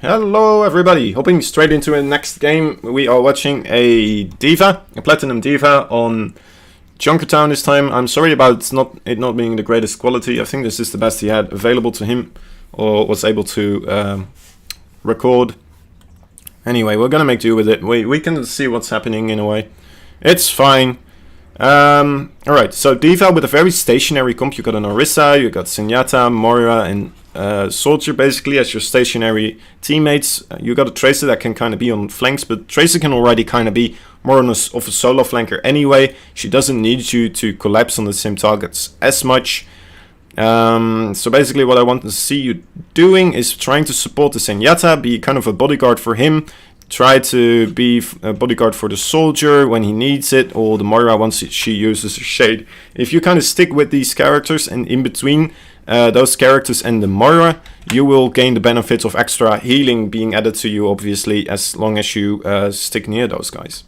Hello everybody, hopping straight into the next game. We are watching a Diva, a Platinum Diva on Junkertown this time. I'm sorry about it not being the greatest quality. I think this is the best he had available to him or was able to record. Anyway, we're gonna make do with it. We can see what's happening in a way. It's fine. Alright, so Diva with a very stationary comp. You got an Orisa, you got Zenyatta, Moira, and Soldier basically as your stationary teammates. You got a Tracer that can kind of be on flanks, but Tracer can already kind of be more of a solo flanker anyway. She doesn't need you to collapse on the same targets as much. So basically what I want to see you doing is trying to support the Zenyatta, be kind of a bodyguard for him. Try to be a bodyguard for the Soldier when he needs it, or the Moira once she uses her Shade. If you kind of stick with these characters and in between those characters and the Moira, you will gain the benefits of extra healing being added to you, obviously, as long as you stick near those guys.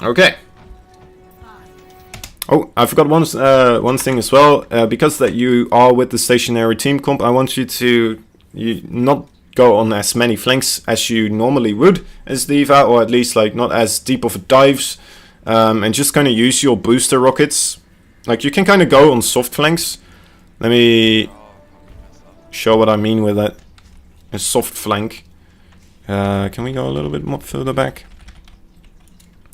Okay. Oh, I forgot one thing as well. Because that you are with the stationary team comp, I want you to not go on as many flanks as you normally would as Diva, or at least like not as deep of a dives, and just kind of use your booster rockets. Like you can kind of go on soft flanks. Let me show what I mean with that. A soft flank. Can we go a little bit more further back?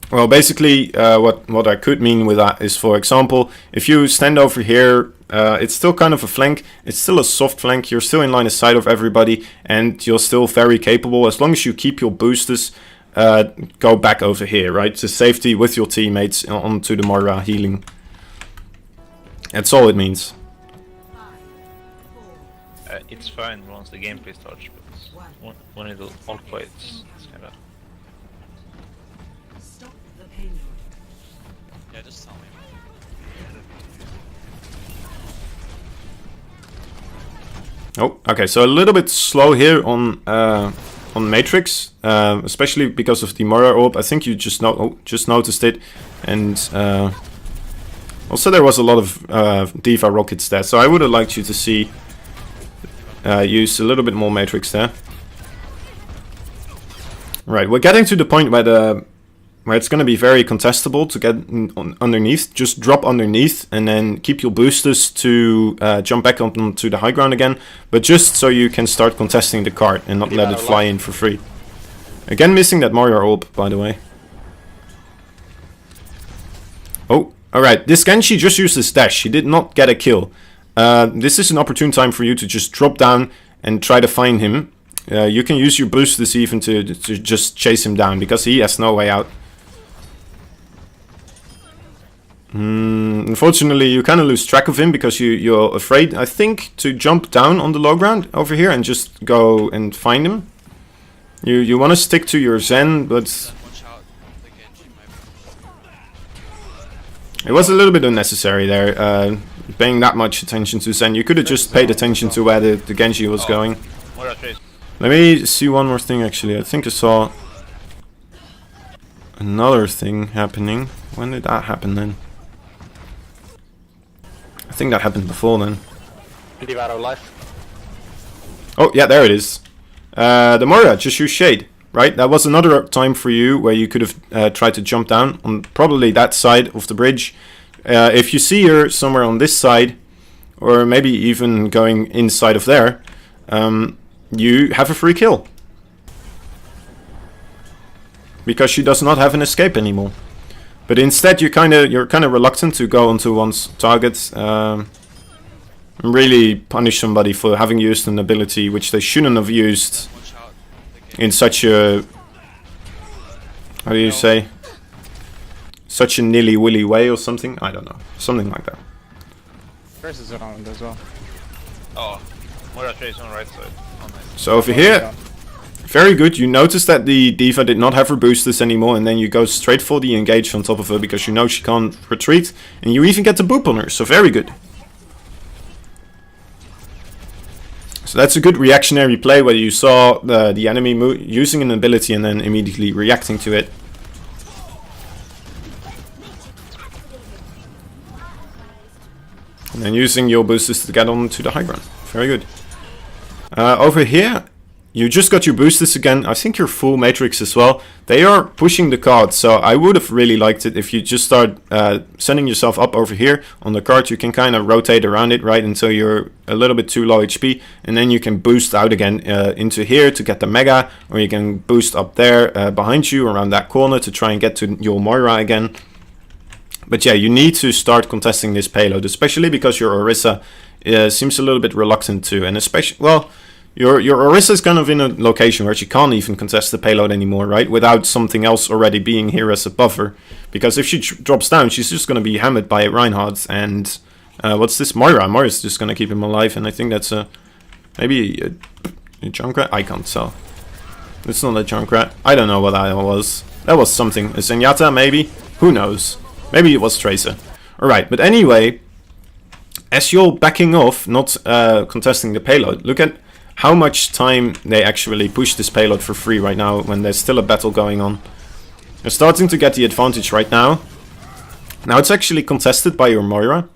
Well, basically, what I could mean with that is, for example, if you stand over here, it's still kind of a flank. It's still a soft flank. You're still in line of sight of everybody, and you're still very capable as long as you keep your boosters. Go back over here, right, to safety with your teammates onto the Moira healing. That's all it means. It's fine once the gameplay starts, but when it all quiet, it's kind of. Yeah, just tell me. Oh, okay. So a little bit slow here on Matrix, especially because of the Moira orb. I think you just noticed it, and also there was a lot of Diva rockets there. So I would have liked you to see use a little bit more Matrix there. Right, we're getting to the point where it's going to be very contestable to get underneath. Just drop underneath and then keep your boosters to jump back onto the high ground again. But just so you can start contesting the cart and not let it fly in for free. Again, missing that Moira orb, by the way. Oh, alright. This Genji just used his dash. He did not get a kill. This is an opportune time for you to just drop down and try to find him. You can use your boosters even to just chase him down, because he has no way out. Unfortunately, you kind of lose track of him because you're afraid, I think, to jump down on the low ground over here and just go and find him. You want to stick to your Zen, but it was a little bit unnecessary there, paying that much attention to Zen. You could have just paid attention to where the Genji was going. Let me see one more thing, actually. I think I saw another thing happening. When did that happen then? I think that happened before then. Oh, yeah, there it is. The Moira just used Shade, right? That was another time for you where you could have tried to jump down on probably that side of the bridge. If you see her somewhere on this side, or maybe even going inside of there, you have a free kill. Because she does not have an escape anymore. But instead you're kind of reluctant to go onto one's targets and really punish somebody for having used an ability which they shouldn't have used in such a, how do you say, such a nilly-willy way or something. I don't know, something like that. Trace is around as well. Oh, Moira Trace on right side. Oh, nice. So over here, very good. You notice that the Diva did not have her boosters anymore, and then you go straight for the engage on top of her because you know she can't retreat, and you even get the boop on her, so very good. So that's a good reactionary play where you saw the enemy using an ability and then immediately reacting to it. And then using your boosters to get on to the high ground. Very good. Over here, you just got your boosters again. I think your full matrix as well. They are pushing the card, so I would have really liked it if you just start sending yourself up over here. On the card, you can kind of rotate around it, right, until you're a little bit too low HP. And then you can boost out again into here to get the Mega. Or you can boost up there behind you around that corner to try and get to your Moira again. But yeah, you need to start contesting this payload, especially because your Orisa seems a little bit reluctant to. And especially, well, your Orisa is kind of in a location where she can't even contest the payload anymore, right? Without something else already being here as a buffer. Because if she drops down, she's just going to be hammered by Reinhardt. And what's this? Moira. Moira's just going to keep him alive. And I think that's maybe a Junkrat? I can't tell. It's not a Junkrat. I don't know what that was. That was something. A Zenyatta, maybe? Who knows? Maybe it was Tracer. Alright, but anyway, as you're backing off, not contesting the payload, look at how much time they actually push this payload for free right now when there's still a battle going on. They're starting to get the advantage right now. Now it's actually contested by your Moira.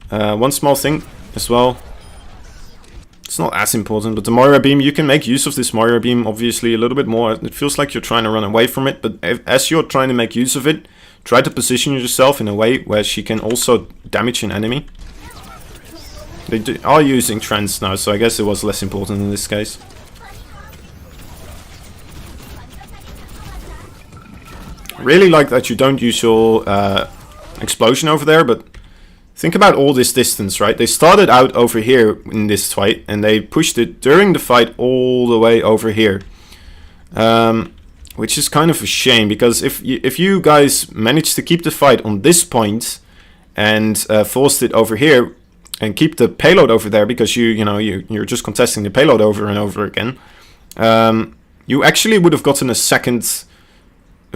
One small thing as well. It's not as important, but the Moira beam, you can make use of this Moira beam obviously a little bit more. It feels like you're trying to run away from it, but as you're trying to make use of it, try to position yourself in a way where she can also damage an enemy. They are using trance now, so I guess it was less important in this case. Really like that you don't use your explosion over there, but think about all this distance, right? They started out over here in this fight, and they pushed it during the fight all the way over here. Which is kind of a shame, because if you guys managed to keep the fight on this point and forced it over here and keep the payload over there, because you're just contesting the payload over and over again, you actually would have gotten a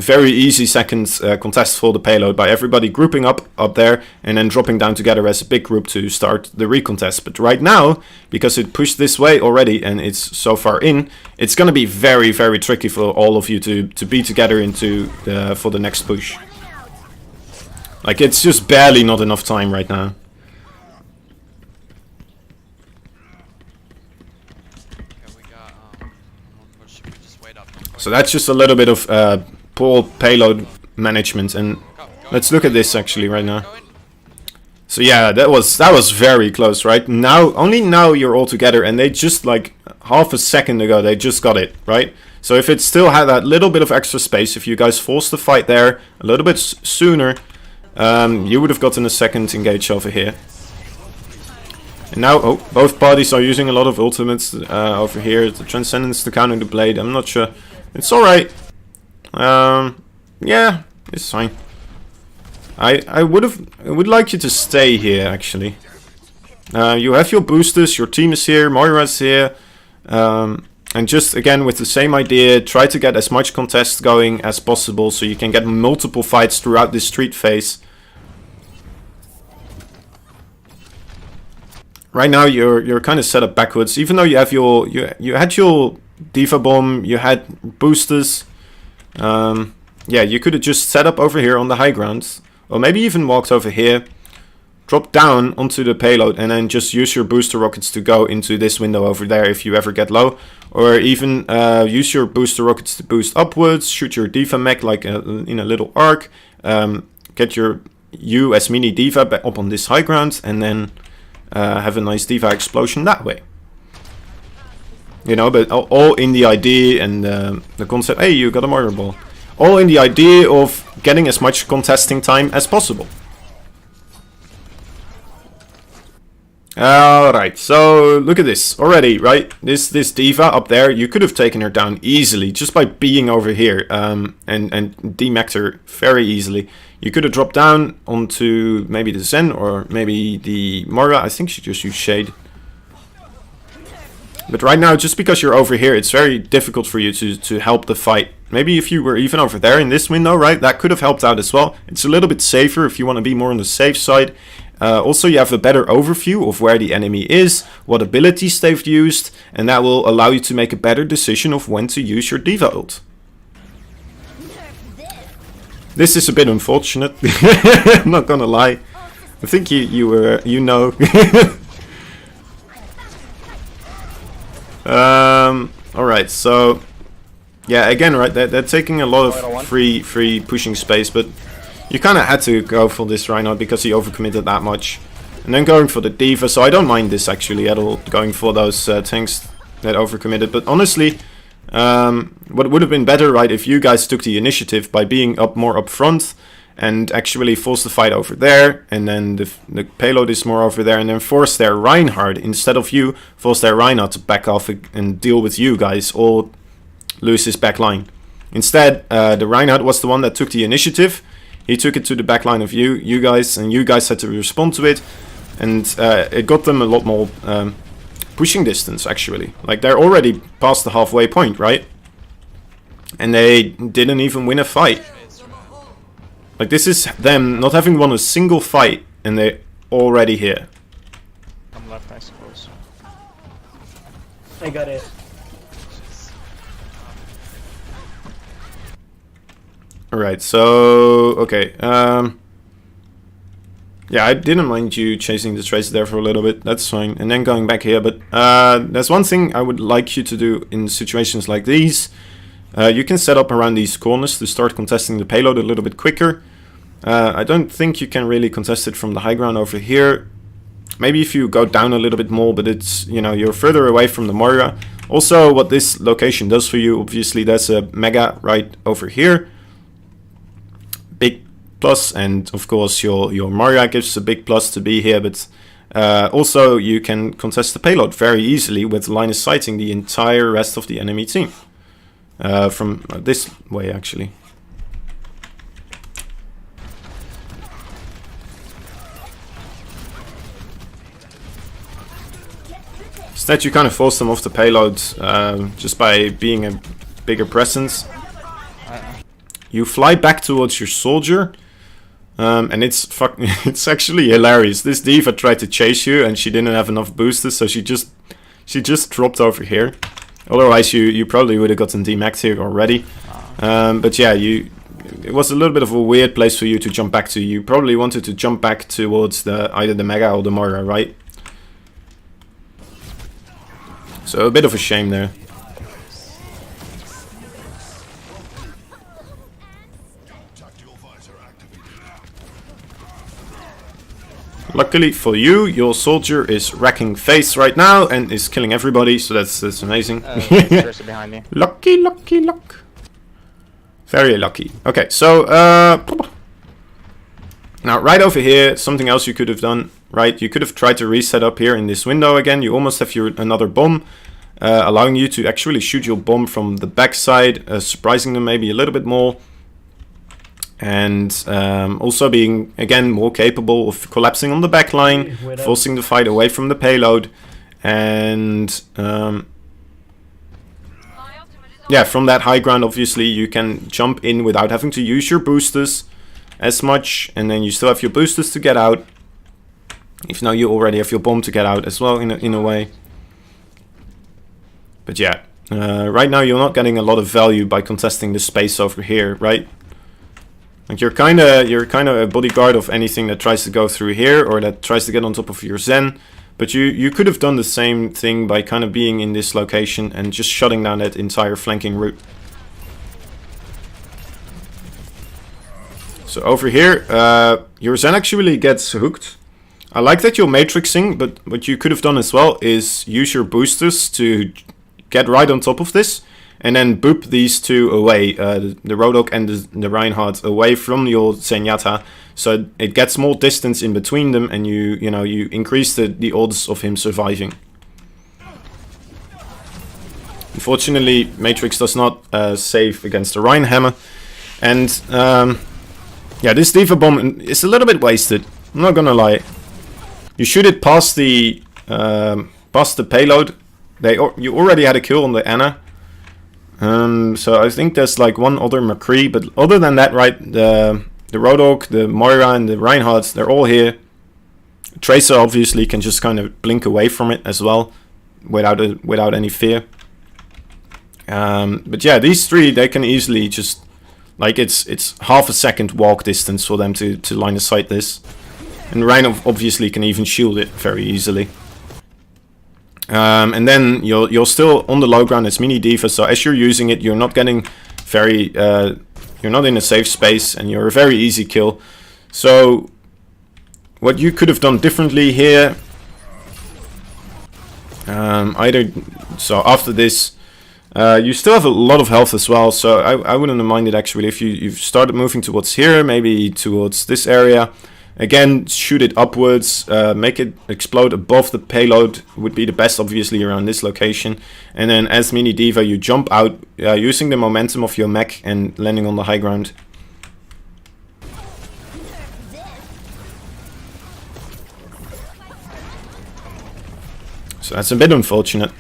very easy second contest for the payload by everybody grouping up there and then dropping down together as a big group to start the recontest. But right now, because it pushed this way already and it's so far in, it's going to be very, very tricky for all of you to be together for the next push. Like, it's just barely not enough time right now. So that's just a little bit of poor payload management, and let's look at this actually right now. So yeah, that was very close, right? Now, only now you're all together, and they just like half a second ago they just got it, right? So if it still had that little bit of extra space, if you guys forced the fight there a little bit sooner, you would have gotten a second engage over here. And now, both parties are using a lot of ultimates over here. The Transcendence to counter the Blade. I'm not sure. It's alright. Yeah, it's fine. I would like you to stay here, actually. You have your boosters, your team is here, Moira's here. And just, again, with the same idea, try to get as much contest going as possible so you can get multiple fights throughout this street phase. Right now you're kind of set up backwards, even though you have you had your Diva Bomb, you had boosters. Yeah, you could have just set up over here on the high ground, or maybe even walked over here, drop down onto the payload, and then just use your booster rockets to go into this window over there if you ever get low, or even use your booster rockets to boost upwards, shoot your Diva mech like in a little arc, get you as mini Diva back up on this high ground, and then have a nice Diva explosion that way. You know, but all in the idea and the concept, hey, you got a Moira Ball. All in the idea of getting as much contesting time as possible. Alright, so look at this already, right? This Diva up there, you could have taken her down easily just by being over here and demeched her very easily. You could have dropped down onto maybe the Zen or maybe the Moira. I think she just used Shade. But right now, just because you're over here, it's very difficult for you to help the fight. Maybe if you were even over there in this window, right, that could have helped out as well. It's a little bit safer if you want to be more on the safe side. Also, you have a better overview of where the enemy is, what abilities they've used, and that will allow you to make a better decision of when to use your Diva ult. This is a bit unfortunate, I'm not gonna lie. I think you know. Alright, so... Yeah, again, right, they're taking a lot of free pushing space, but you kind of had to go for this Reinhardt because he overcommitted that much. And then going for the D.Va, so I don't mind this actually at all, going for those tanks that overcommitted. But honestly, what would have been better, right, if you guys took the initiative by being more up front and actually force the fight over there, and then the payload is more over there, and then force their Reinhardt, instead of you, force their Reinhardt to back off and deal with you guys, or lose his back line. Instead, the Reinhardt was the one that took the initiative. He took it to the back line of you guys, and you guys had to respond to it. And it got them a lot more pushing distance, actually. Like, they're already past the halfway point, right? And they didn't even win a fight. Like, this is them not having won a single fight, and they're already here. I'm left, I suppose. I got it. Alright, so... Okay, yeah, I didn't mind you chasing the tracer there for a little bit, that's fine. And then going back here, but there's one thing I would like you to do in situations like these. You can set up around these corners to start contesting the payload a little bit quicker. I don't think you can really contest it from the high ground over here. Maybe if you go down a little bit more, but it's, you know, you're further away from the Moira. Also, what this location does for you, obviously there's a Mega right over here. Big plus, and of course your Moira gives a big plus to be here, but also you can contest the payload very easily with line of sighting the entire rest of the enemy team. From this way, actually. Instead, you kind of force them off the payload just by being a bigger presence. You fly back towards your soldier, and it's actually hilarious. This D.Va tried to chase you, and she didn't have enough boosters, so she just dropped over here. Otherwise, you probably would have gotten demaxed here already. But yeah, it was a little bit of a weird place for you to jump back to. You probably wanted to jump back towards either the Mega or the Moira, right? So a bit of a shame there. Luckily for you, your soldier is wrecking face right now and is killing everybody, so that's amazing. Behind you. Lucky, lucky, luck. Very lucky. Okay, so now right over here, something else you could have done, right? You could have tried to reset up here in this window again. You almost have another bomb, allowing you to actually shoot your bomb from the backside, surprising them maybe a little bit more. And also being, again, more capable of collapsing on the back line, forcing the fight away from the payload. And yeah, from that high ground, obviously, you can jump in without having to use your boosters as much. And then you still have your boosters to get out. If now you already have your bomb to get out as well, in a way. But yeah, right now you're not getting a lot of value by contesting the space over here, right? Like you're kind of a bodyguard of anything that tries to go through here or that tries to get on top of your Zen. But you could have done the same thing by kind of being in this location and just shutting down that entire flanking route. So over here, your Zen actually gets hooked. I like that you're matrixing, but what you could have done as well is use your boosters to get right on top of this. And then boop these two away, the Roadhog and the Reinhardt away from your Zenyatta, so it gets more distance in between them, and you increase the odds of him surviving. Unfortunately, Matrix does not save against the Reinhammer, and yeah, this D.Va bomb is a little bit wasted. I'm not gonna lie. You shoot it past the payload. You already had a kill on the Ana. So I think there's like one other McCree, but other than that, right, the Roadhog, the Moira, and the Reinhardt, they're all here. Tracer obviously can just kind of blink away from it as well, without any fear. But yeah, these three, they can easily just, like, it's half a second walk distance for them to line of sight this. And Rein obviously can even shield it very easily. And then you're still on the low ground as mini D.Va, so as you're using it, you're not getting very... you're not in a safe space, and you're a very easy kill. So what you could have done differently here... So after this... you still have a lot of health as well, so I wouldn't have minded actually if you've started moving towards here, maybe towards this area. Again, shoot it upwards, make it explode above the payload would be the best, obviously, around this location. And then as mini D.Va, you jump out using the momentum of your mech and landing on the high ground. So that's a bit unfortunate.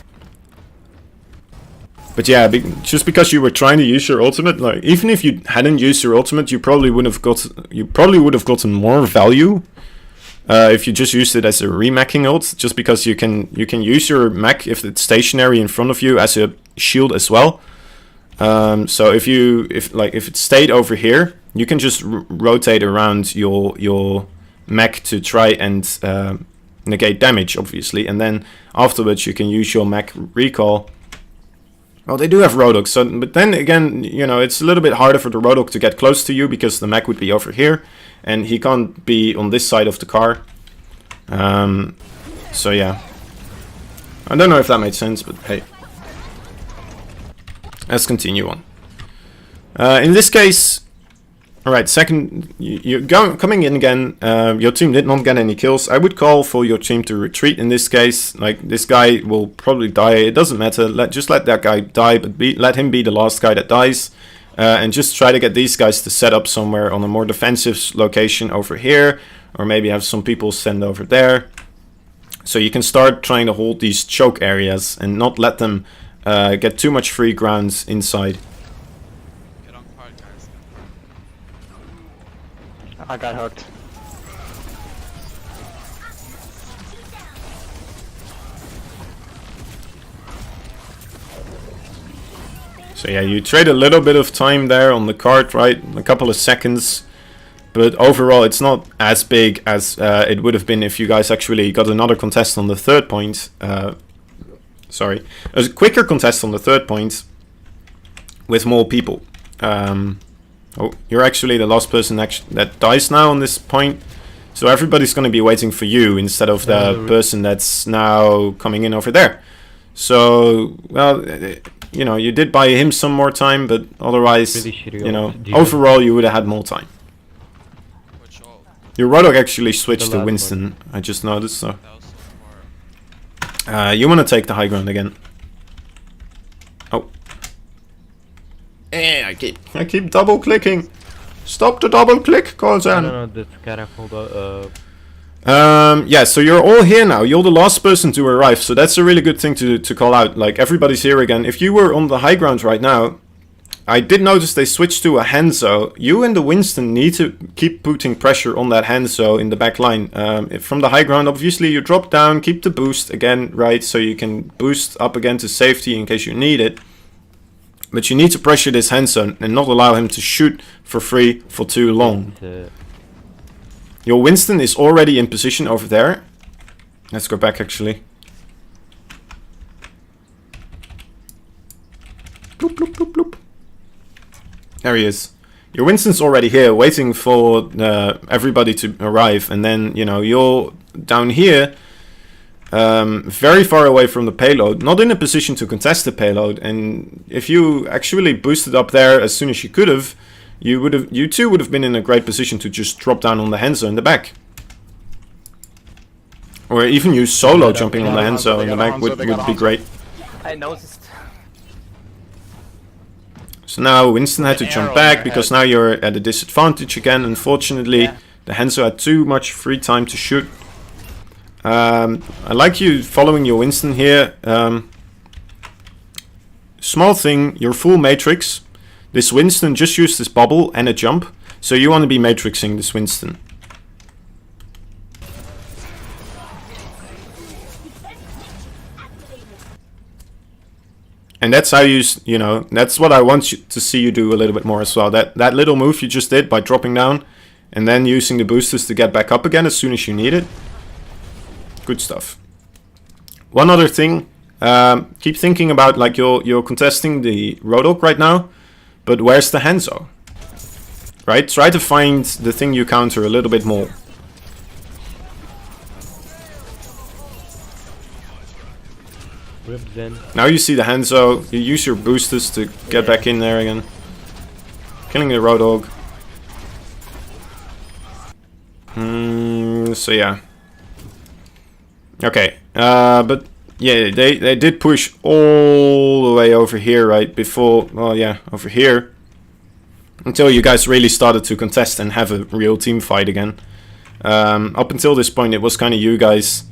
But yeah, just because you were trying to use your ultimate, like even if you hadn't used your ultimate, you probably would have gotten more value if you just used it as a remacking ult. Just because you can use your mech if it's stationary in front of you as a shield as well. So if it stayed over here, you can just rotate around your mech to try and negate damage, obviously, and then afterwards you can use your mech recall. Well, they do have Roadhog, so, but then again, you know, it's a little bit harder for the Roadhog to get close to you because the mech would be over here, and he can't be on this side of the car. So yeah. I don't know if that made sense, but hey. Let's continue on. In this case... Alright, second, you're coming in again, your team did not get any kills. I would call for your team to retreat in this case. Like, this guy will probably die, it doesn't matter, just let that guy die, but let him be the last guy that dies. And just try to get these guys to set up somewhere on a more defensive location over here, or maybe have some people send over there. So you can start trying to hold these choke areas and not let them get too much free grounds inside. I got hooked. So yeah, you trade a little bit of time there on the card, right? A couple of seconds. But overall, it's not as big as it would have been if you guys actually got another contest on the third point. Sorry. A quicker contest on the third point with more people. Oh, you're actually the last person that dies now on this point. So everybody's going to be waiting for you instead of the person that's now coming in over there. So, well, you know, you did buy him some more time, but otherwise, you know, overall you would have had more time. Your Roadhog actually switched to Winston, I just noticed, so. You want to take the high ground again. Oh. I keep double clicking. Stop the double click, Kozan. No, that's careful. Yeah, so you're all here now. You're the last person to arrive, so that's a really good thing to call out. Like, everybody's here again. If you were on the high ground right now, I did notice they switched to a Hanzo. You and the Winston need to keep putting pressure on that Hanzo in the back line. From the high ground, obviously, you drop down, keep the boost again, right? So you can boost up again to safety in case you need it. But you need to pressure this Hanzo and not allow him to shoot for free for too long. Your Winston is already in position over there. Let's go back actually. Bloop, bloop, bloop, bloop. There he is. Your Winston's already here waiting for everybody to arrive. And then, you know, you're down here. Very far away from the payload, not in a position to contest the payload, and if you actually boosted up there as soon as you could have, you too would have been in a great position to just drop down on the Hanzo in the back. Or even use solo jumping on the Hanzo in the back would be great. I noticed. So now Winston had to jump back because now you're at a disadvantage again, unfortunately. The Hanzo had too much free time to shoot. I like you following your Winston here. Small thing, your full matrix. This Winston just used this bubble and a jump. So you want to be matrixing this Winston. And that's how you know, that's what I want you to see you do a little bit more as well. That little move you just did by dropping down and then using the boosters to get back up again as soon as you need it. Good stuff. one other thing. Keep thinking about, like, you're contesting the Roadhog right now, but where's the Hanzo? Right? Try to find the thing you counter a little bit more. Ripped Zen. Now you see the Hanzo, you use your boosters to get back in there again. Killing the Roadhog. So yeah. Okay, but yeah, they did push all the way over here, right? Before, well, yeah, over here. Until you guys really started to contest and have a real team fight again. Up until this point, it was kind of you guys.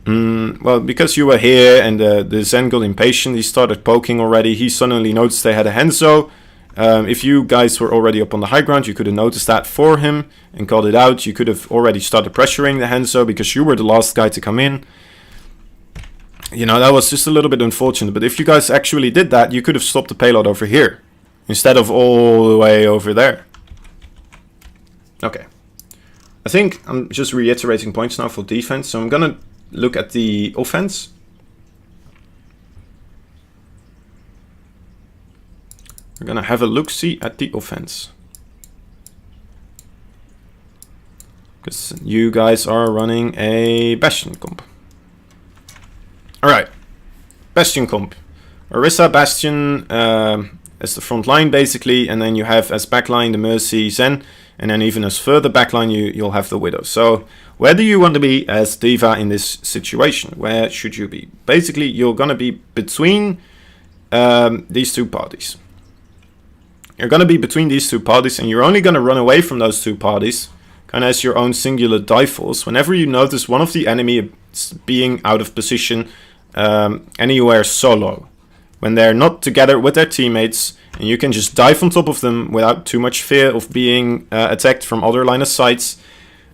Well, because you were here and the Zen got impatient, he started poking already. He suddenly noticed they had a Hanzo. If you guys were already up on the high ground, you could have noticed that for him and called it out. You could have already started pressuring the Hanzo because you were the last guy to come in. You know, that was just a little bit unfortunate. But if you guys actually did that, you could have stopped the payload over here instead of all the way over there. Okay. I think I'm just reiterating points now for defense. So I'm going to look at the offense. We're gonna have a look-see at the offense. Because you guys are running a Bastion comp. Alright. Bastion comp. Orisa, Bastion as the front line basically, and then you have as backline the Mercy, Zen, and then even as further backline you'll have the Widow. So where do you want to be as D.Va in this situation? Where should you be? Basically you're gonna be between these two parties. You're going to be between these two parties, and you're only going to run away from those two parties, kind of as your own singular dive force, whenever you notice one of the enemy being out of position anywhere solo. When they're not together with their teammates, and you can just dive on top of them without too much fear of being attacked from other line of sights,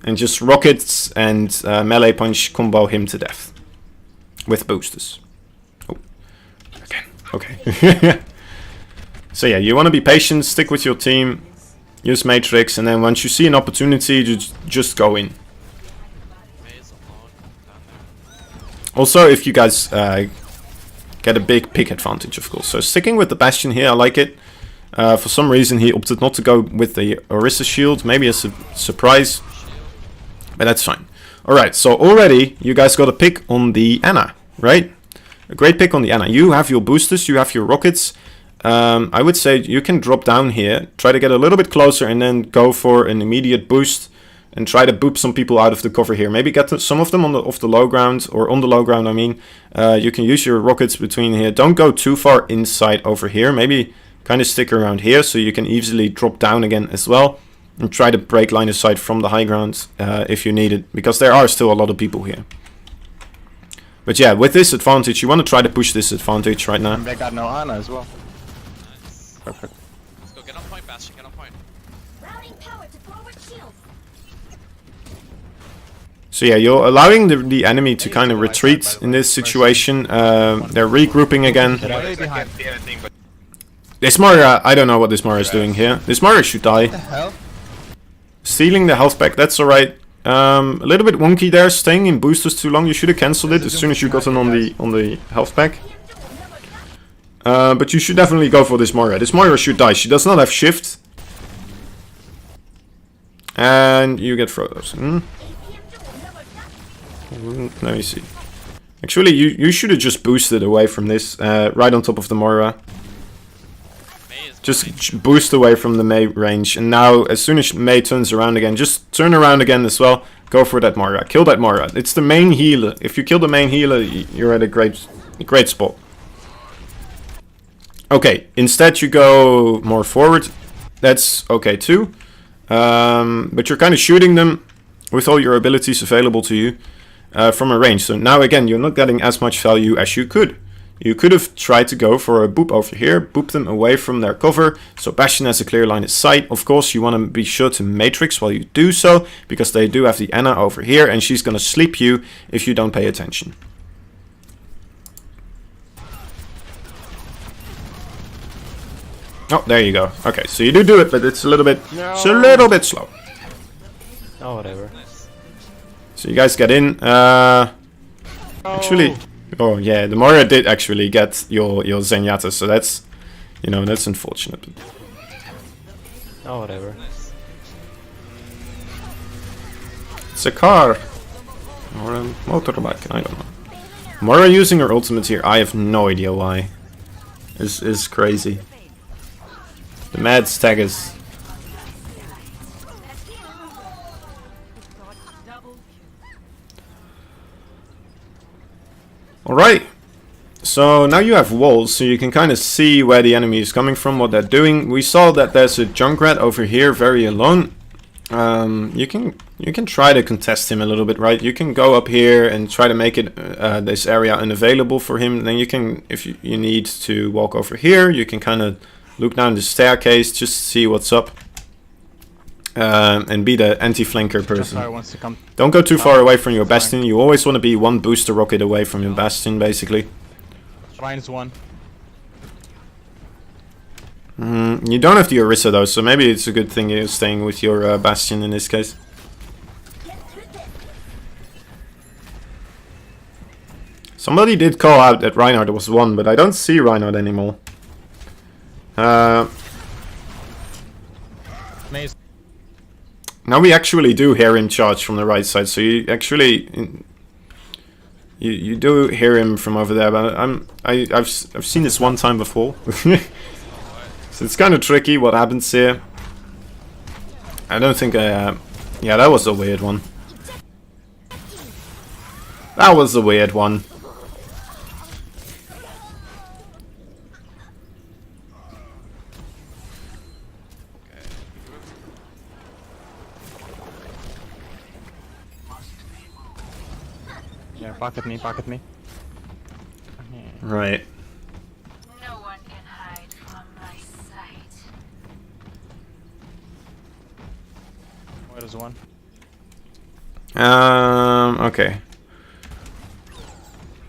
and just rockets and melee punch combo him to death. With boosters. Oh, again. Okay. So yeah, you want to be patient, stick with your team, use Matrix, and then once you see an opportunity, you just go in. Also, if you guys get a big pick advantage, of course. So sticking with the Bastion here, I like it. For some reason, he opted not to go with the Orisa shield, maybe as a surprise, but that's fine. Alright, so already you guys got a pick on the Ana, right? A great pick on the Ana. You have your boosters, you have your rockets. I would say you can drop down here, try to get a little bit closer, and then go for an immediate boost and try to boop some people out of the cover here. Maybe get some of them off the low ground, or on the low ground, I mean. You can use your rockets between here. Don't go too far inside over here. Maybe kind of stick around here so you can easily drop down again as well. And try to break line of sight from the high ground if you need it, because there are still a lot of people here. But yeah, with this advantage, you want to try to push this advantage right now. And they got no Ana as well. Perfect. Let's go, get on point, Bastion, get on point. Routing power to forward shields. So yeah, you're allowing the enemy to kind of retreat in this situation. They're regrouping again. This Mara, I don't know what this Mara is doing here. This Mara should die. Stealing the health back, that's alright. A little bit wonky there, staying in boosters too long. You should have cancelled it as soon as you got on the health pack. But you should definitely go for this Moira. This Moira should die. She does not have shift. And you get Frodo's. Let me see. Actually, you should have just boosted away from this. Right on top of the Moira. Just boost away from the Mei range. And now, as soon as Mei turns around again, just turn around again as well. Go for that Moira. Kill that Moira. It's the main healer. If you kill the main healer, you're at a great spot. Okay, instead you go more forward. That's okay too. But you're kind of shooting them with all your abilities available to you from a range. So now again, you're not getting as much value as you could. You could have tried to go for a boop over here, boop them away from their cover, so Bastion has a clear line of sight. Of course, you want to be sure to Matrix while you do so, because they do have the Ana over here, and she's going to sleep you if you don't pay attention. Oh, there you go. Okay, so you do it, but it's a little bit, it's a little bit slow. Oh, whatever. So you guys get in. Actually, oh yeah, the Moira did actually get your Zenyatta, so that's, you know, that's unfortunate. Oh, whatever. It's a car or a motorbike. I don't know. Moira using her ultimate here, I have no idea why. Is crazy. The mad staggers. Alright. So now you have walls, so you can kind of see where the enemy is coming from, what they're doing. We saw that there's a Junkrat over here, very alone. You can try to contest him a little bit, right? You can go up here and try to make it this area unavailable for him. Then you can, if you need to walk over here, you can kind of look down the staircase, just see what's up, and be the anti-flanker person. Wants to come. Don't go too far away from your Bastion. You always want to be one booster rocket away from your Bastion, basically. Ryan's one. You don't have the Orisa though, so maybe it's a good thing you're staying with your Bastion in this case. Somebody did call out that Reinhardt was one, but I don't see Reinhardt anymore. Maze. Now we actually do hear him charge from the right side, so you actually you do hear him from over there. But I've seen this one time before, so it's kind of tricky what happens here. I don't think yeah, that was a weird one. That was a weird one. Yeah, pocket me, pocket me. Right. No one can hide from my sight. Where's one? Okay.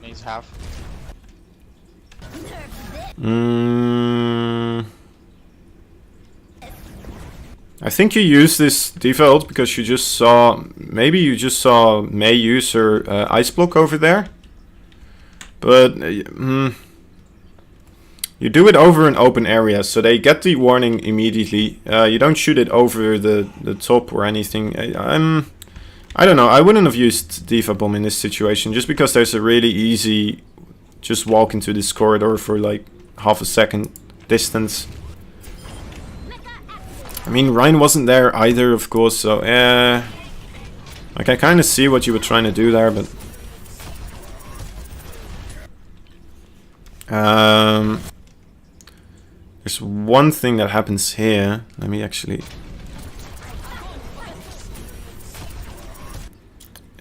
Maze half. I think you used this D.Va ult because you just saw, maybe you just saw Mei use her ice block over there. But you do it over an open area, so they get the warning immediately. You don't shoot it over the top or anything. I don't know, I wouldn't have used D.Va Bomb in this situation, just because there's a really easy, just walk into this corridor for like half a second distance. I mean, Ryan wasn't there either, of course, so like I kind of see what you were trying to do there, but there's one thing that happens here. Let me actually.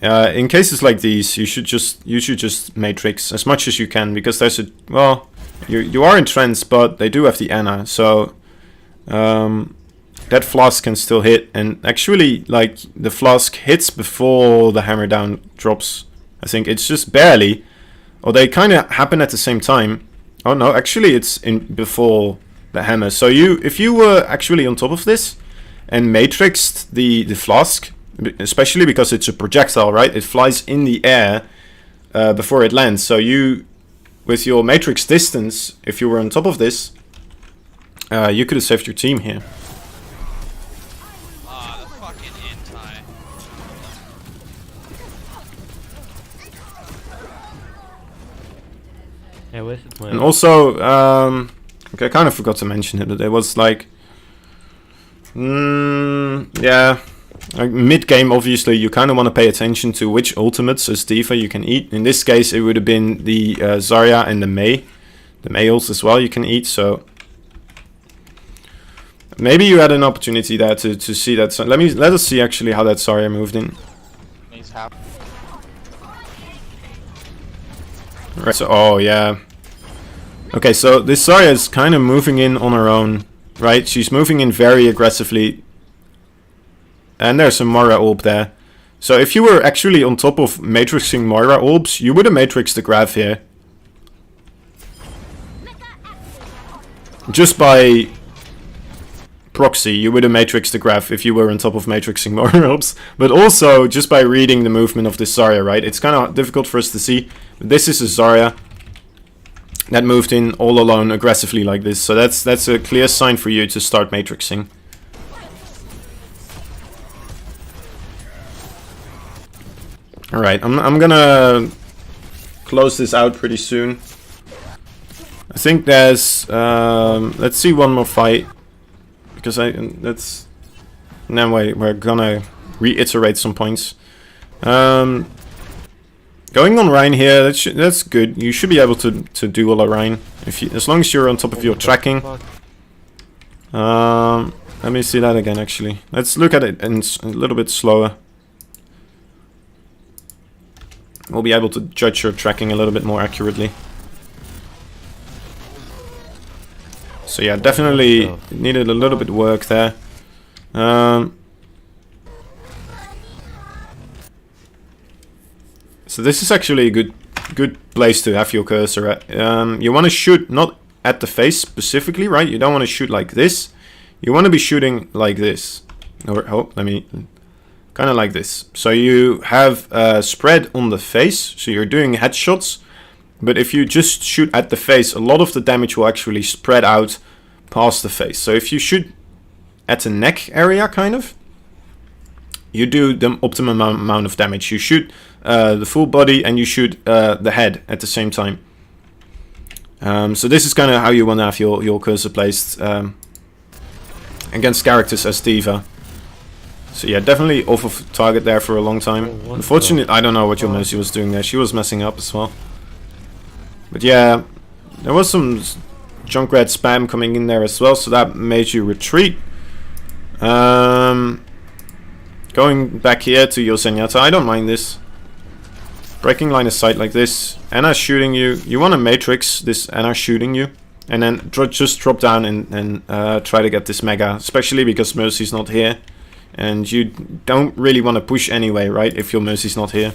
In cases like these, you should just matrix as much as you can, because there's a, well, you are in trance, but they do have the Ana, so that flask can still hit, and actually, like, the flask hits before the hammer down drops. I think it's just barely, or they kind of happen at the same time. Oh no, actually it's in before the hammer. So if you were actually on top of this and matrixed the flask, especially because it's a projectile, right? It flies in the air before it lands. So you, with your matrix distance, if you were on top of this, you could have saved your team here. The fucking anti. I wasted my. And also, okay, I kind of forgot to mention it, but there was like, yeah, like mid-game, obviously, you kind of want to pay attention to which ultimates as D.Va you can eat. In this case, it would have been the Zarya and the Mei. The Mei ults as well you can eat, so maybe you had an opportunity there to see that. So let us see actually how that Zarya moved in. Maze half. Right, so, oh yeah. Okay, so this Zarya is kind of moving in on her own, right? She's moving in very aggressively. And there's a Moira orb there. So if you were actually on top of matrixing Moira orbs, you would have matrixed the Graf here. Just by proxy, you would have matrixed the graph if you were on top of matrixing more orbs. But also, just by reading the movement of this Zarya, right? It's kind of difficult for us to see. But this is a Zarya that moved in all alone aggressively like this. So that's a clear sign for you to start matrixing. Alright, I'm gonna close this out pretty soon. I think there's let's see one more fight, because and then we're gonna reiterate some points. Going on Rhine here, that's good. You should be able to duel a Rhine as long as you're on top of your tracking. Let me see that again. Actually, let's look at it in a little bit slower. We'll be able to judge your tracking a little bit more accurately. So yeah, definitely needed a little bit of work there. So this is actually a good place to have your cursor at. You want to shoot not at the face specifically, right? You don't want to shoot like this. You want to be shooting like this. Or kind of like this. So you have spread on the face, so you're doing headshots. But if you just shoot at the face, a lot of the damage will actually spread out past the face. So if you shoot at the neck area, kind of, you do the optimum amount of damage. You shoot the full body and you shoot the head at the same time. So this is kind of how you want to have your cursor placed against characters as D.Va. So yeah, definitely off of target there for a long time. Unfortunately, I don't know what your Mercy was doing there. She was messing up as well. But yeah, there was some Junkrat spam coming in there as well, so that made you retreat. Going back here to your Zenyatta, I don't mind this. Breaking line of sight like this. Anna's shooting you. You want to matrix this Anna shooting you. And then just drop down and try to get this Mega. Especially because Mercy's not here. And you don't really want to push anyway, right? If your Mercy's not here.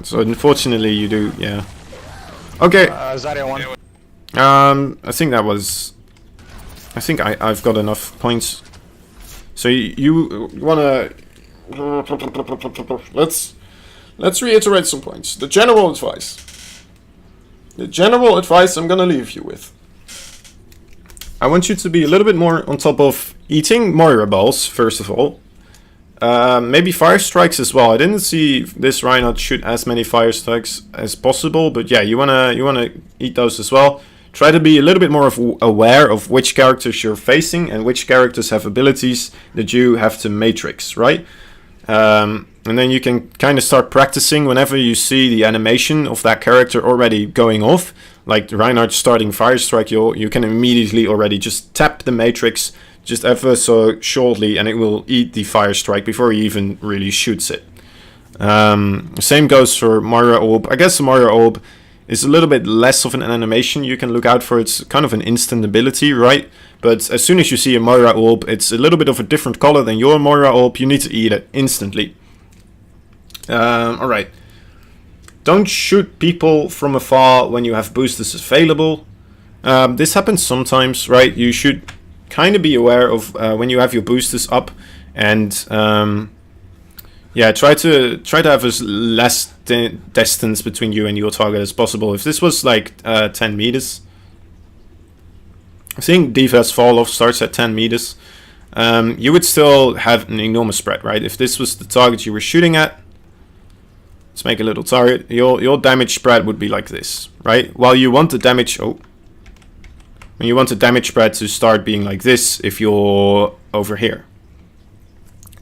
So unfortunately you do, yeah. Okay. Zarya 1. I think that was... I think I've got enough points. So you wanna... Let's reiterate some points. The general advice. The general advice I'm gonna leave you with. I want you to be a little bit more on top of eating Moira balls, first of all. Maybe fire strikes as well. I didn't see this Reinhardt shoot as many fire strikes as possible, but yeah, you wanna eat those as well. Try to be a little bit more aware of which characters you're facing and which characters have abilities that you have to matrix, right? And then you can kind of start practicing whenever you see the animation of that character already going off. Like Reinhardt starting fire strike, you can immediately already just tap the matrix just ever so shortly, and it will eat the fire strike before he even really shoots it. Same goes for Moira Orb. I guess Moira Orb is a little bit less of an animation you can look out for. It's kind of an instant ability, right? But as soon as you see a Moira Orb, it's a little bit of a different color than your Moira Orb. You need to eat it instantly. Alright. Don't shoot people from afar when you have boosters available. This happens sometimes, right? You should kind of be aware of when you have your boosters up, and yeah, try to have as less distance between you and your target as possible. If this was like 10 meters, I think D.Va's fall off starts at 10 meters. You would still have an enormous spread, right? If this was the target you were shooting at, let's make a little target. Your damage spread would be like this, right? While you want the damage, when you want the damage spread to start being like this, if you're over here,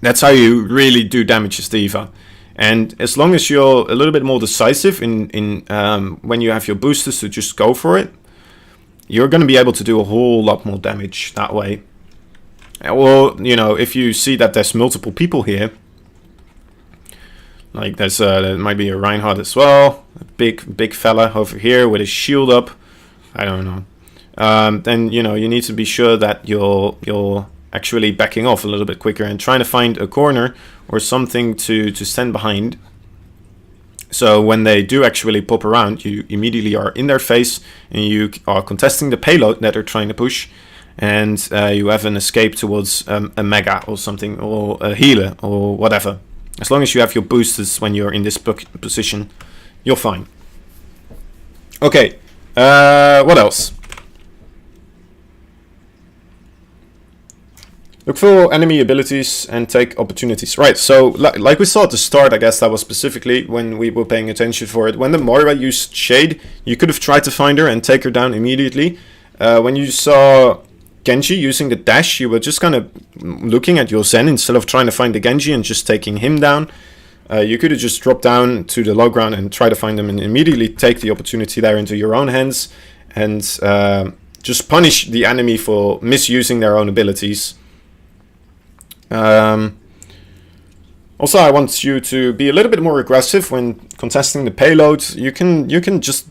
that's how you really do damage as D.Va. And as long as you're a little bit more decisive in when you have your boosters to just go for it, you're going to be able to do a whole lot more damage that way. Or, you know, if you see that there's multiple people here, like there might be a Reinhardt as well, a big fella over here with his shield up, I don't know. Then, you know, you need to be sure that you're actually backing off a little bit quicker and trying to find a corner or something to stand behind. So when they do actually pop around, you immediately are in their face and you are contesting the payload that they're trying to push. and you have an escape towards a Mega or something, or a healer or whatever. As long as you have your boosters when you're in this position, you're fine. Okay, what else? Look for enemy abilities and take opportunities. Right, so like we saw at the start, I guess that was specifically when we were paying attention for it. When the Moira used Shade, you could have tried to find her and take her down immediately. When you saw Genji using the dash, you were just kind of looking at your Zen instead of trying to find the Genji and just taking him down. You could have just dropped down to the low ground and try to find them and immediately take the opportunity there into your own hands and just punish the enemy for misusing their own abilities. Also, I want you to be a little bit more aggressive when contesting the payload. You can just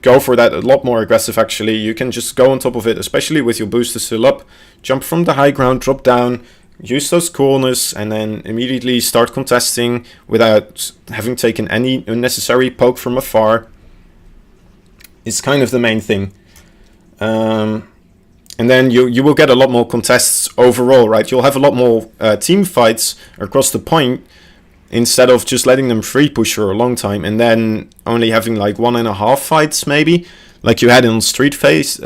go for that a lot more aggressive actually. You can just go on top of it, especially with your boosters still up. Jump from the high ground, drop down, use those corners, and then immediately start contesting without having taken any unnecessary poke from afar. It's kind of the main thing. And then you will get a lot more contests overall, right? You'll have a lot more team fights across the point instead of just letting them free push for a long time and then only having like 1.5 fights maybe, like you had in Street Phase.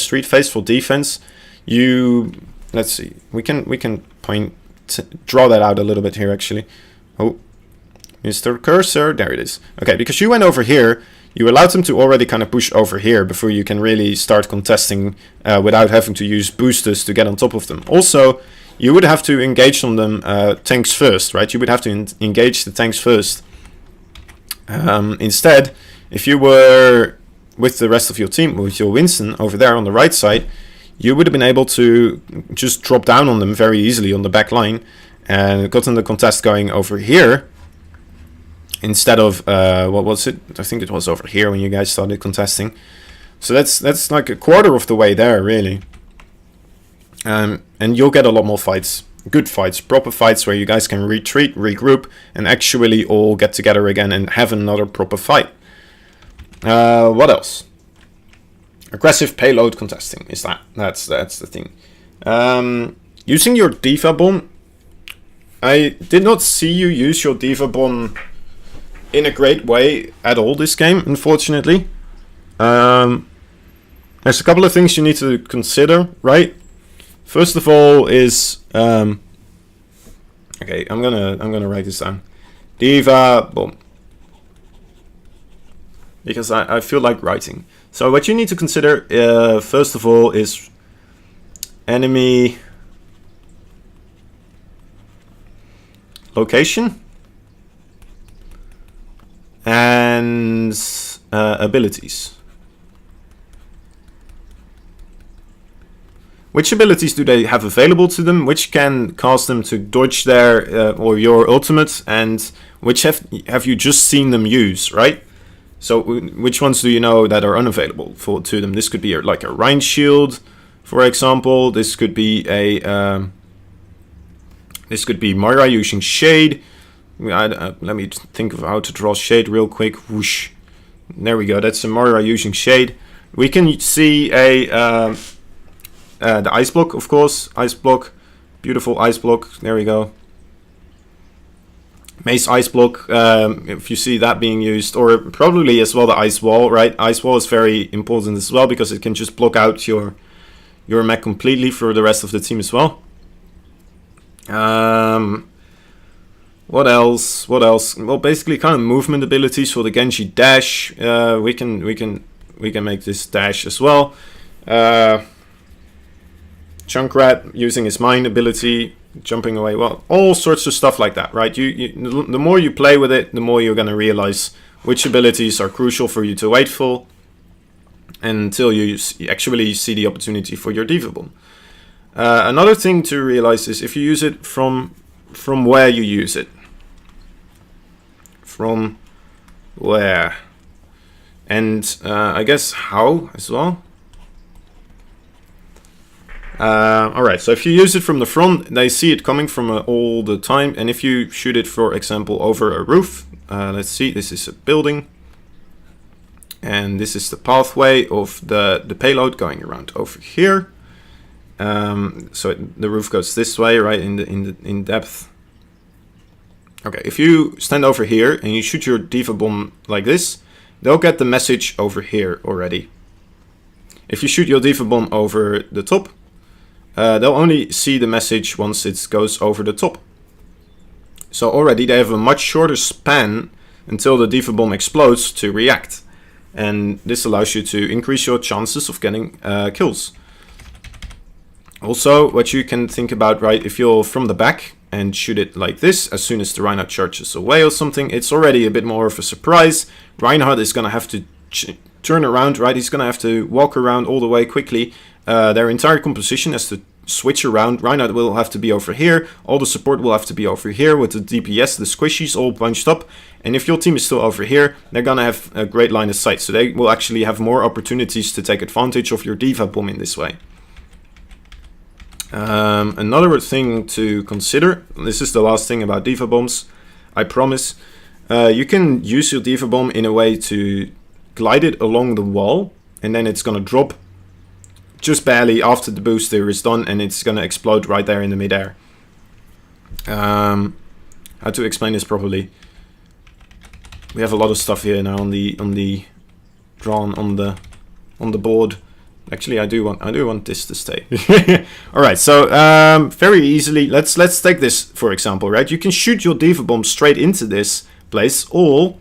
Street Phase for defense. Let's see, we can draw that out a little bit here actually. Oh, Mr. Cursor, there it is. Okay, because you went over here, you allowed them to already kind of push over here before you can really start contesting without having to use boosters to get on top of them. Also, you would have to engage on them tanks first, right? You would have to engage the tanks first. Instead, if you were with the rest of your team, with your Winston over there on the right side, you would have been able to just drop down on them very easily on the back line and gotten the contest going over here. Instead of, what was it? I think it was over here when you guys started contesting. So that's like a quarter of the way there, really. And you'll get a lot more fights. Good fights, proper fights where you guys can retreat, regroup, and actually all get together again and have another proper fight. What else? Aggressive payload contesting is that's the thing. Using your Diva Bomb. I did not see you use your Diva Bomb in a great way at all this game, unfortunately. There's a couple of things you need to consider, right? First of all is okay, I'm gonna write this down. Diva Bomb. Because I feel like writing. So what you need to consider first of all is enemy location and abilities. Which abilities do they have available to them? Which can cause them to dodge their or your ultimate, and which have you just seen them use, right? So which ones do you know that are unavailable to them? This could be like a Rhine Shield, for example. This could be Moira using Shade. Let me think of how to draw Shade real quick. Whoosh. There we go. That's a Moira using Shade. We can see the Ice Block, of course. Ice Block. Beautiful Ice Block. There we go. Mace Ice Block, if you see that being used. Or probably as well the Ice Wall, right? Ice Wall is very important as well because it can just block out your mech completely for the rest of the team as well. What else? Well, basically kind of movement abilities for the Genji dash. We can make this dash as well. Junkrat using his mine ability, jumping away. Well, all sorts of stuff like that, right? The more you play with it, the more you're gonna realize which abilities are crucial for you to wait for until you actually see the opportunity for your Diva Bomb. Another thing to realize is if you use it from where you use it. From where? And I guess how as well. Alright, so if you use it from the front, they see it coming from all the time. And if you shoot it, for example, over a roof, let's see, this is a building. And this is the pathway of the payload going around over here. So the roof goes this way, right, in depth. Okay, if you stand over here and you shoot your Diva Bomb like this, they'll get the message over here already. If you shoot your Diva Bomb over the top, they'll only see the message once it goes over the top. So already they have a much shorter span until the Diva Bomb explodes to react. And this allows you to increase your chances of getting kills. Also, what you can think about, right, if you're from the back and shoot it like this, as soon as the Reinhardt charges away or something, it's already a bit more of a surprise. Reinhardt is going to have to turn around, right? He's going to have to walk around all the way quickly. Their entire composition has to switch around. Reinhardt will have to be over here. All the support will have to be over here with the DPS, the squishies all bunched up. And if your team is still over here, they're going to have a great line of sight. So they will actually have more opportunities to take advantage of your Diva Bomb in this way. Another thing to consider, this is the last thing about Diva Bombs, I promise. You can use your Diva Bomb in a way to glide it along the wall, and then it's going to drop just barely after the booster is done, and it's going to explode right there in the midair. How to explain this properly? We have a lot of stuff here now on the drawn on the board. Actually, I do want this to stay. All right, so very easily, let's take this for example, right? You can shoot your Diva Bomb straight into this place, or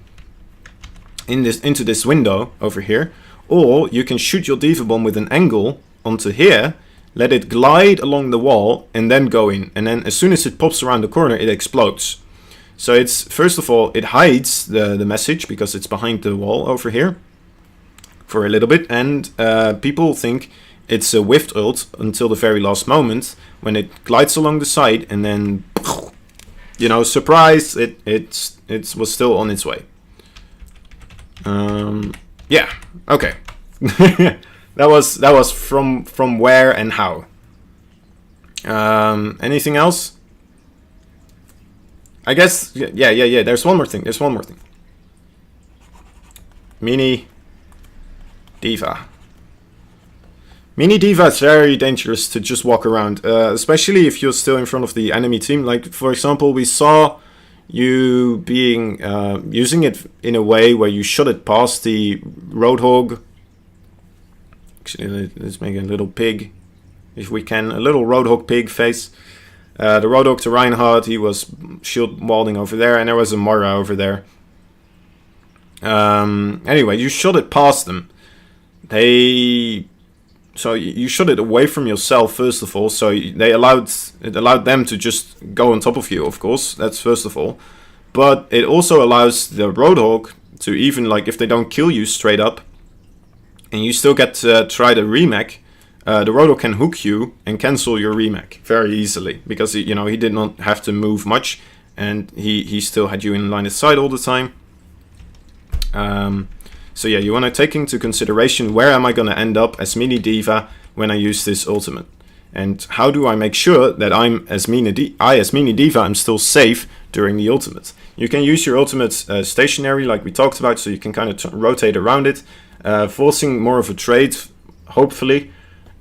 into this window over here, or you can shoot your Diva Bomb with an angle onto here, let it glide along the wall, and then go in. And then as soon as it pops around the corner, it explodes. So it's, first of all, it hides the message because it's behind the wall over here for a little bit, and people think it's a whiffed ult until the very last moment when it glides along the side, and then, you know, surprise, it was still on its way. Yeah, okay. that was from where and how. Anything else? I guess yeah. There's one more thing. Mini Diva. Mini Diva is very dangerous to just walk around, especially if you're still in front of the enemy team. Like, for example, we saw you being using it in a way where you shot it past the Roadhog. Actually, let's make a little pig, if we can, a little Roadhog pig face. The Roadhog to Reinhardt, he was shield walding over there, and there was a Mara over there. Anyway, you shot it past them. So you shot it away from yourself first of all, so it allowed them to just go on top of you, of course, that's first of all. But it also allows the Roadhog to, even like if they don't kill you straight up, and you still get to try the remake, the Roadhog can hook you and cancel your remake very easily, because he did not have to move much, and he still had you in line of sight all the time. So yeah, you want to take into consideration, where am I going to end up as Mini Diva when I use this ultimate? And how do I make sure that as Mini Diva, I'm still safe during the ultimate? You can use your ultimate stationary, like we talked about, so you can kind of rotate around it, forcing more of a trade, hopefully,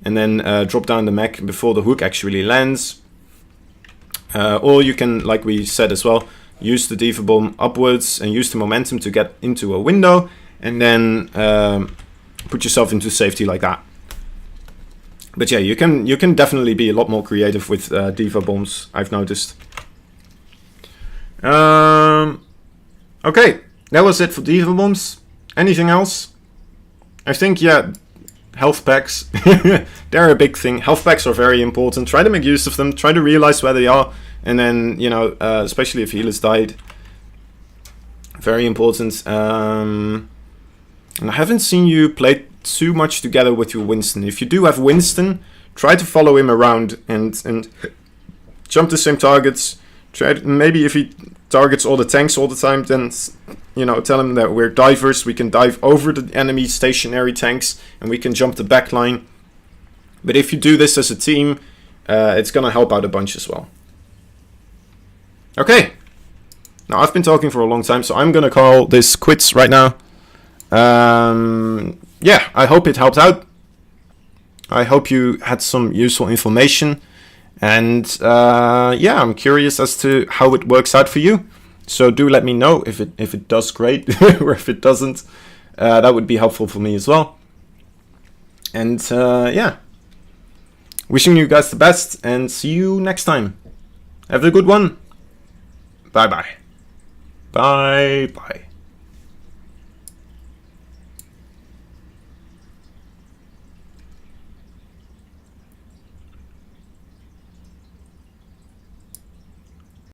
and then drop down the mech before the hook actually lands. Or you can, like we said as well, use the Diva Bomb upwards and use the momentum to get into a window, and then put yourself into safety like that. But yeah, you can definitely be a lot more creative with Diva Bombs, I've noticed. Okay, that was it for Diva Bombs. Anything else? I think, yeah, health packs. They're a big thing. Health packs are very important. Try to make use of them. Try to realize where they are. And then, especially if healers died. Very important. And I haven't seen you play too much together with your Winston. If you do have Winston, try to follow him around and jump the same targets. Maybe if he targets all the tanks all the time, then tell him that we're divers. We can dive over the enemy stationary tanks and we can jump the back line. But if you do this as a team, it's gonna help out a bunch as well. Okay. Now I've been talking for a long time, so I'm gonna call this quits right now. Yeah, I hope it helped out. I hope you had some useful information. And yeah, I'm curious as to how it works out for you. So do let me know if it does great or if it doesn't. That would be helpful for me as well. And yeah, wishing you guys the best and see you next time. Have a good one. Bye bye. Bye bye.